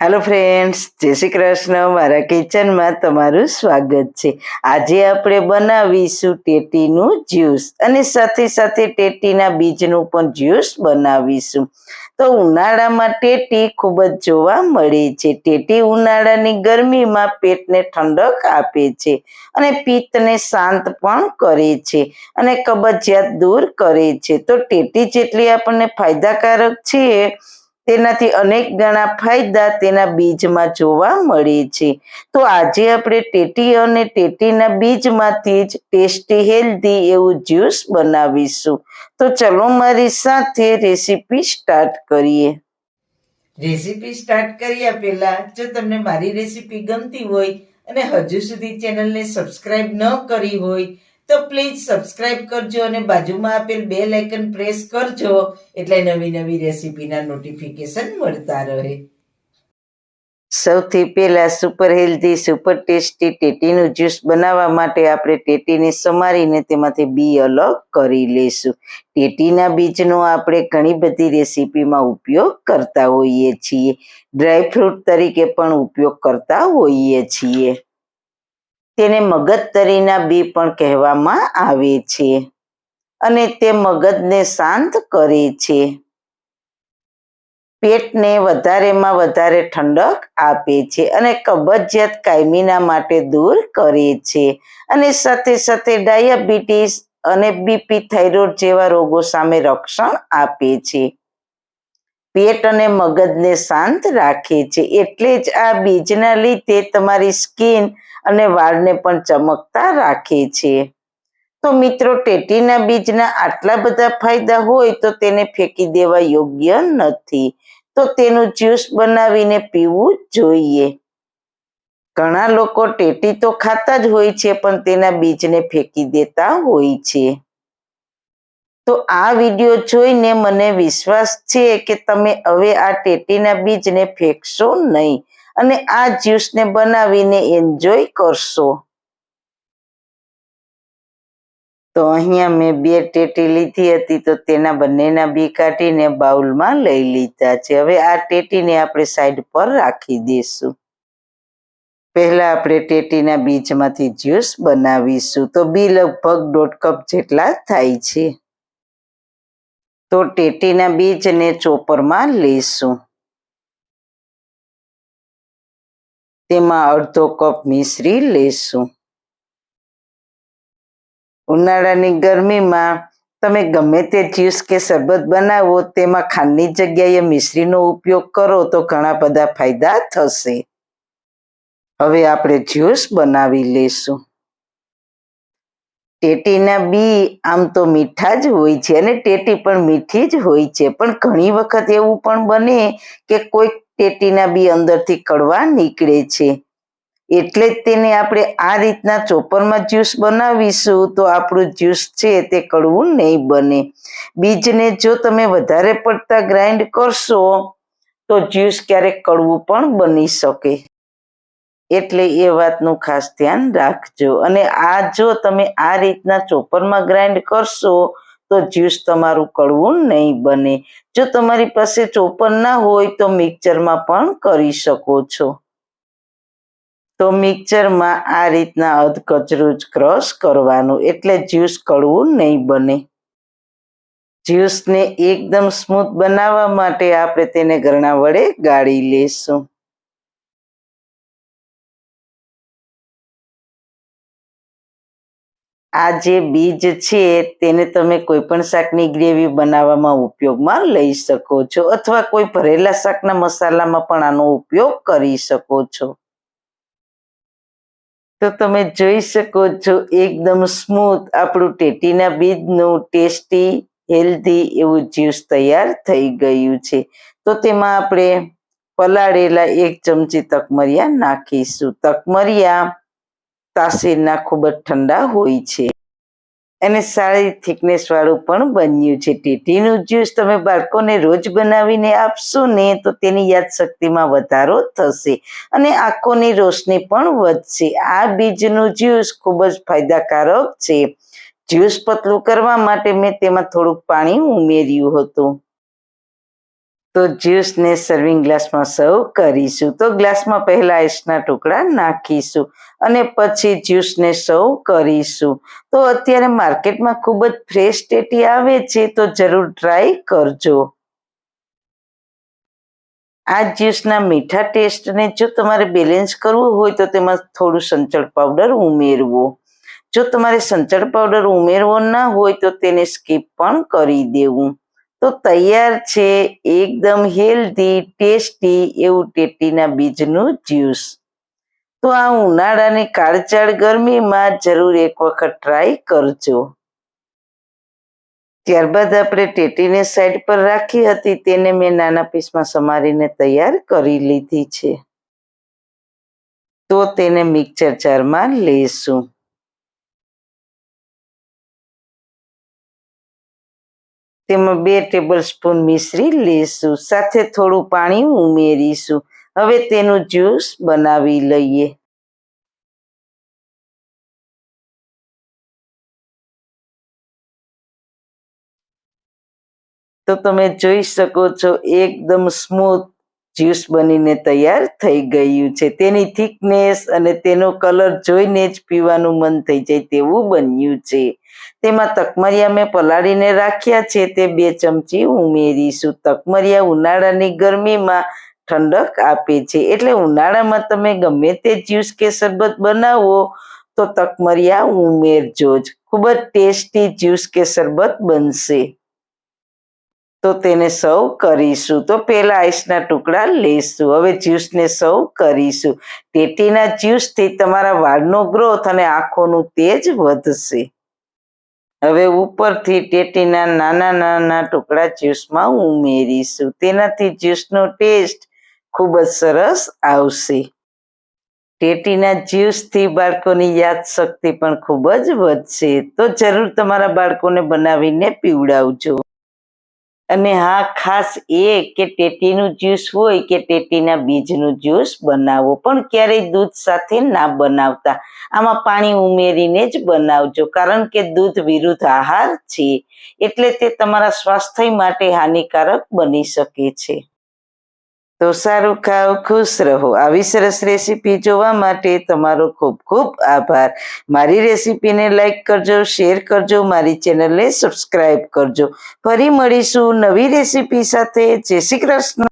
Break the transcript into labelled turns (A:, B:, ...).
A: Hello friends, જય શ્રી કૃષ્ણ. મારા કિચનમાં તમારું સ્વાગત છે. આજે આપણે બનાવીશું ટેટીનું જ્યુસ અને સાથે સાથે ટેટીના બીજનું પણ જ્યુસ બનાવીશું. તો ઉનાળામાં ટેટી ખૂબ જ જોવા મળે છે. ટેટી ઉનાળાની ગરમીમાં પેટને ઠંડક આપે છે અને પિત્તને શાંત પણ કરે છે અને કબજિયાત દૂર કરે છે. તો ટેટી જેટલી આપણને ફાયદાકારક છે તેનાથી અનેક ગણા ફાયદા તેના બીજમાં જોવા મળે છે. તો આજે આપણે ટેટી અને ટેટીના બીજમાંથી જ ટેસ્ટી હેલ્ધી એવું જ્યુસ બનાવીશું. તો ચલો મારી સાથે રેસીપી સ્ટાર્ટ કરીએ. રેસીપી સ્ટાર્ટ કર્યા પહેલા જો તમને મારી રેસીપી ગમતી હોય અને હજુ સુધી ચેનલને સબસ્ક્રાઇબ ન કરી હોય તો પ્લીઝ સબસ્ક્રાઇબ કરજો અને બાજુમાં આપેલ બેલ આઇકન પ્રેસ કરજો એટલે નવી નવી રેસીપીના નોટિફિકેશન મળતા રહે. સૌથી પહેલા સુપર હેલ્ધી સુપર ટેસ્ટી ટેટીનું જ્યુસ બનાવવા માટે આપણે ટેટીને સમારીને તેમાંથી બી અલગ કરી લઈશું. ટેટીના બીજનો આપણે ઘણી બધી રેસીપીમાં ઉપયોગ કરતા હોઈએ છીએ. ડ્રાયફ્રૂટ તરીકે પણ ઉપયોગ કરતા હોઈએ છીએ. તેને મગજતરીના બી પણ કહેવામાં આવે છે અને તે મગજને શાંત કરે છે, પેટને વધારેમાં વધારે ઠંડક આપે છે અને કબજિયાત કાયમીના માટે દૂર કરે છે અને સાથે સાથે ડાયાબિટીસ અને બીપી થાઇરોઇડ જેવા રોગો સામે રક્ષણ આપે છે. પેટ અને મગજને શાંત રાખે છે. એટલે જ આ બીજના લીધે તમારી સ્કિન અને વાળને પણ ચમકતા રાખે છે. તો મિત્રો, ટેટીના બીજના આટલા બધા ફાયદા હોય તો તેને ફેંકી દેવા યોગ્ય નથી. તો તેનું જ્યુસ બનાવીને પીવું જોઈએ. ઘણા લોકો ટેટી તો ખાતા જ હોય છે પણ તેના બીજને ફેંકી દેતા હોય છે. તો આ વિડીયો જોઈને મને વિશ્વાસ છે કે તમે હવે આ ટેટીના બીજને ફેંકશો નહીં અને આ જ્યુસને બનાવીને એન્જોય કરશો. તો અહીંયા મેં 2 ટેટી લીધી હતી તો તેના બંનેના બી કાઢીને બાઉલમાં લઈ લીધા છે. હવે આ ટેટીને આપણે સાઈડ પર રાખી દઈશું. પહેલા આપણે ટેટીના બીજમાંથી જ્યુસ બનાવીશું. તો બી લગભગ 1.5 કપ જેટલા થાય છે. તો ટેટીના બીજને ચોપરમાં લઈશું. તેમાં અડધો કપ મિશ્રી લઈશું. ઉનાળાની ગરમીમાં તમે ગમે તે જ્યુસ કે શરબત બનાવો તેમાં ખાંડની જગ્યાએ મિશ્રીનો ઉપયોગ કરો તો ઘણા બધા ફાયદા થશે. હવે આપણે જ્યુસ બનાવી લઈશું. ટેટીના બી આમ તો મીઠા જ હોય છે અને ટેટી પણ મીઠી જ હોય છે, પણ ઘણી વખત એવું પણ બને કે કોઈક ટેટીના બી અંદરથી કડવા નીકળે છે. એટલે જ તેને આપણે આ રીતના ચોપરમાં જ્યુસ બનાવીશું તો આપણું જ્યુસ છે તે કડવું નહીં બને. બીજને જો તમે વધારે પડતા ગ્રાઇન્ડ કરશો તો જ્યુસ ક્યારેક કડવું પણ બની શકે. એટલે એ વાતનું ખાસ ધ્યાન રાખજો. અને આ જો તમે આ રીતના ચોપરમાં ગ્રાઇન્ડ કરશો તો જ્યુસ તમારું કડવું નહીં બને. જો તમારી પાસે ચોપર ના હોય તો મિક્સરમાં પણ કરી શકો છો. તો મિક્સરમાં આ રીતના અધકચરું જ ક્રશ કરવાનું એટલે જ્યુસ કડવું નહીં બને. જ્યુસને એકદમ સ્મૂથ બનાવવા માટે આપણે તેને ગરણા વડે ગાળી લેશું. આ જે બીજ છે તેને તમે કોઈ પણ શાકની ગ્રેવી બનાવવામાં ઉપયોગમાં લઈ શકો છો અથવા કોઈ ભરેલા શાકના મસાલામાં પણ આનો ઉપયોગ કરી શકો છો. તો તમે જોઈ શકો છો એકદમ સ્મૂથ આપણું ટેટીના બીજનું ટેસ્ટી હેલ્ધી એવું જ્યુસ તૈયાર થઈ ગયું છે. તો તેમાં આપણે પલાળેલા 1 ચમચી તકમરિયા નાખીશું. તકમરિયા તાસીરના ખૂબ જ ઠંડા હોય છે અને સારી થિકનેસ વાળું પણ બન્યું છે. ટેટીનું જ્યુસ તમે બાળકોને રોજ બનાવીને આપશો ને તો તેની યાદશક્તિમાં વધારો થશે અને આંખોની રોશની પણ વધશે. આ બીજનું જ્યુસ ખૂબ જ ફાયદાકારક છે. જ્યુસ પતલું કરવા માટે મેં તેમાં થોડુંક પાણી ઉમેર્યું હતું. તો તો જ્યુસને સર્વિંગ ગ્લાસમાં સર્વ કરીશું. તો ગ્લાસમાં પહેલા આઈસના ટુકડા નાખીશું અને પછી જ્યુસને સર્વ કરીશું. તો અત્યારે માર્કેટમાં ખૂબ જ ફ્રેશ ટેટી આવે છે, તો જરૂર ટ્રાય કરજો. આ જ્યુસના મીઠા ટેસ્ટને જો તમારે બેલેન્સ કરવું હોય તો તેમાં થોડું સંચળ પાવડર ઉમેરવો. જો તમારે સંચળ પાવડર ઉમેરવો ના હોય તો તેને સ્કીપ પણ કરી દેવું. તો તૈયાર છે એકદમ હેલ્ધી ટેસ્ટી એવું ટેટીના બીજનું જ્યુસ. તો આ ઉનાળાની કાળઝાળ ગરમીમાં જરૂર એક વખત ટ્રાય કરજો. ત્યારબાદ આપણે ટેટીને સાઈડ પર રાખી હતી, તેને મેં નાના પીસમાં સમારીને તૈયાર કરી લીધી છે. તો તેને મિક્સર જારમાં લેશું. તેમાં 2 ટેબલ સ્પૂન મિશ્રી લેશું, સાથે થોડું પાણી ઉમેરીશું. હવે તેનું જ્યુસ બનાવી લઈએ. તો તમે જોઈ શકો છો એકદમ સ્મૂથ જ્યુસ બનીને તૈયાર થઈ ગયું છે. તેની થિકનેસ અને તેનો કલર જોઈને જ પીવાનું મન થઈ જાય તેવું બન્યું છે. તેમાં તકમરિયા મેં પલાળીને રાખ્યા છે, તે 2 ચમચી ઉમેરીશું. તકમરિયા ઉનાળાની ગરમીમાં ઠંડક આપે છે, એટલે ઉનાળામાં તમે ગમે તે જ્યુસ કે શરબત બનાવો તો તકમરિયા ઉમેરજો જ. ખૂબ જ ટેસ્ટી જ્યુસ કે શરબત બનશે. તો તેને સર્વ કરીશું. તો પહેલા આઈસના ટુકડા લેશું. હવે જ્યુસને સર્વ કરીશું. ટેટીના જ્યુસથી તમારા વાળનો ગ્રોથ અને આંખોનું તેજ વધશે. હવે ઉપરથી ટેટીના નાના નાના ટુકડા જ્યુસમાં ઉમેરીશું. તેનાથી જ્યુસનો ટેસ્ટ ખૂબ જ સરસ આવશે. ટેટીના જ્યુસથી બાળકોની યાદશક્તિ પણ ખૂબ જ વધશે. તો જરૂર તમારા બાળકોને બનાવીને પીવડાવજો. અને હા, ખાસ એ કે ટેટીનું જ્યુસ હોય કે ટેટીના બીજનું જ્યુસ બનાવો, પણ ક્યારેય દૂધ સાથે ના બનાવતા. આમાં પાણી ઉમેરીને જ બનાવજો, કારણ કે દૂધ વિરુદ્ધ આહાર છે, એટલે તે તમારા સ્વાસ્થ્ય માટે હાનિકારક બની શકે છે. તો સારું ખાઓ, ખુશ રહો. આવી સરસ રેસીપી જોવા માટે તમારો ખૂબ ખૂબ આભાર. મારી રેસીપીને લાઈક કરજો, શેર કરજો, મારી ચેનલને સબસ્ક્રાઈબ કરજો. ફરી મળીશું નવી રેસીપી સાથે. જય શ્રી કૃષ્ણ.